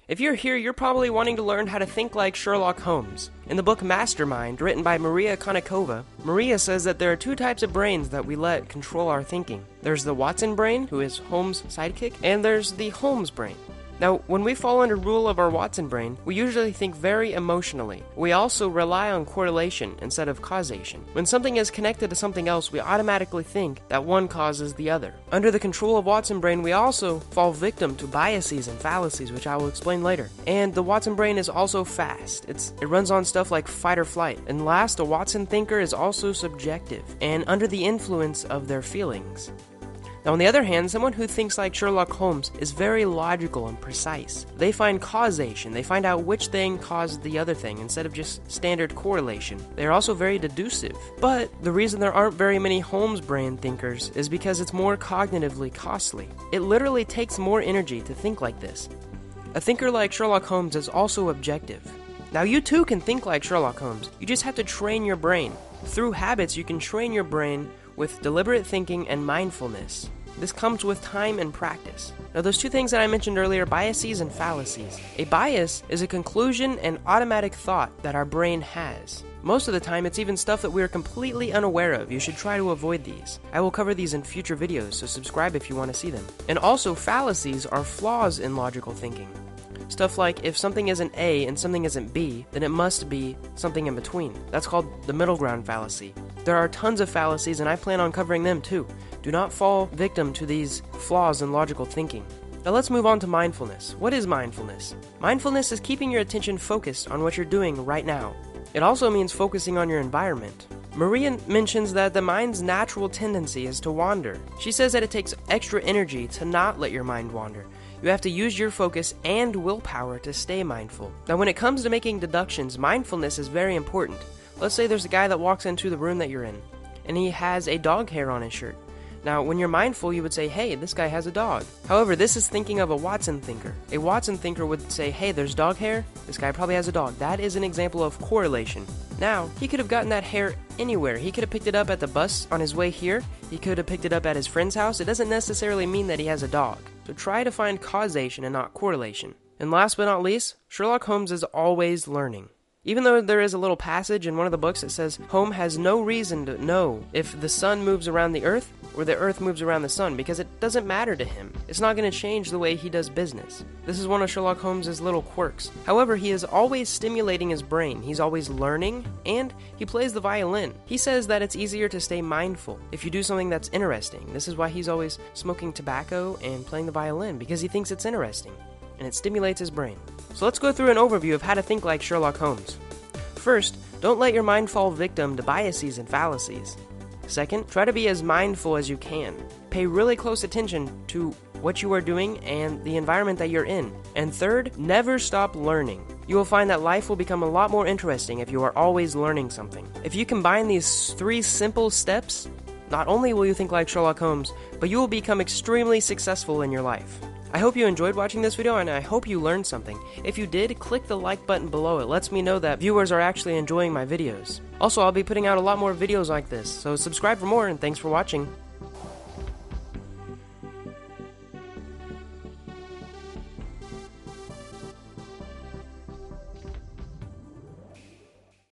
If you're here, you're probably wanting to learn how to think like Sherlock Holmes. In the book Mastermind, written by Maria Kannikova, Maria says that there are two types of brains that we let control our thinking. There's the Watson brain, who is Holmes' sidekick, and there's the Holmes brain. Now, when we fall under rule of our Watson brain, we usually think very emotionally. We also rely on correlation instead of causation. When something is connected to something else, we automatically think that one causes the other. Under the control of Watson brain, we also fall victim to biases and fallacies, which I will explain later. And the Watson brain is also fast. It runs on stuff like fight or flight. And last, a Watson thinker is also subjective and under the influence of their feelings. Now, on the other hand, someone who thinks like Sherlock Holmes is very logical and precise. They find causation. They find out which thing caused the other thing instead of just standard correlation. They are also very deductive. But the reason there aren't very many Holmes brain thinkers is because it's more cognitively costly. It literally takes more energy to think like this. A thinker like Sherlock Holmes is also objective. Now, you too can think like Sherlock Holmes. You just have to train your brain. Through habits, you can train your brain with deliberate thinking and mindfulness. This comes with time and practice. Now, those two things that I mentioned earlier, biases and fallacies. A bias is a conclusion and automatic thought that our brain has. Most of the time, it's even stuff that we are completely unaware of. You should try to avoid these. I will cover these in future videos, so subscribe if you want to see them. And also, fallacies are flaws in logical thinking. Stuff like, if something isn't A and something isn't B, then it must be something in between. That's called the middle ground fallacy. There are tons of fallacies, and I plan on covering them too. Do not fall victim to these flaws in logical thinking. Now let's move on to mindfulness. What is mindfulness? Mindfulness is keeping your attention focused on what you're doing right now. It also means focusing on your environment. Maria mentions that the mind's natural tendency is to wander. She says that it takes extra energy to not let your mind wander. You have to use your focus and willpower to stay mindful. Now, when it comes to making deductions, mindfulness is very important. Let's say there's a guy that walks into the room that you're in, and he has a dog hair on his shirt. Now, when you're mindful, you would say, hey, this guy has a dog. However, this is thinking of a Watson thinker. A Watson thinker would say, hey, there's dog hair. This guy probably has a dog. That is an example of correlation. Now, he could have gotten that hair anywhere. He could have picked it up at the bus on his way here. He could have picked it up at his friend's house. It doesn't necessarily mean that he has a dog. So try to find causation and not correlation. And last but not least, Sherlock Holmes is always learning. Even though there is a little passage in one of the books that says Holmes has no reason to know if the sun moves around the earth or the earth moves around the sun because it doesn't matter to him. It's not going to change the way he does business. This is one of Sherlock Holmes' little quirks. However, he is always stimulating his brain. He's always learning, and he plays the violin. He says that it's easier to stay mindful if you do something that's interesting. This is why he's always smoking tobacco and playing the violin, because he thinks it's interesting, and it stimulates his brain. So let's go through an overview of how to think like Sherlock Holmes. First, don't let your mind fall victim to biases and fallacies. Second, try to be as mindful as you can. Pay really close attention to what you are doing and the environment that you're in. And third, never stop learning. You will find that life will become a lot more interesting if you are always learning something. If you combine these 3 simple steps, not only will you think like Sherlock Holmes, but you will become extremely successful in your life. I hope you enjoyed watching this video, and I hope you learned something. If you did, click the like button below. It lets me know that viewers are actually enjoying my videos. Also, I'll be putting out a lot more videos like this, so subscribe for more, and thanks for watching.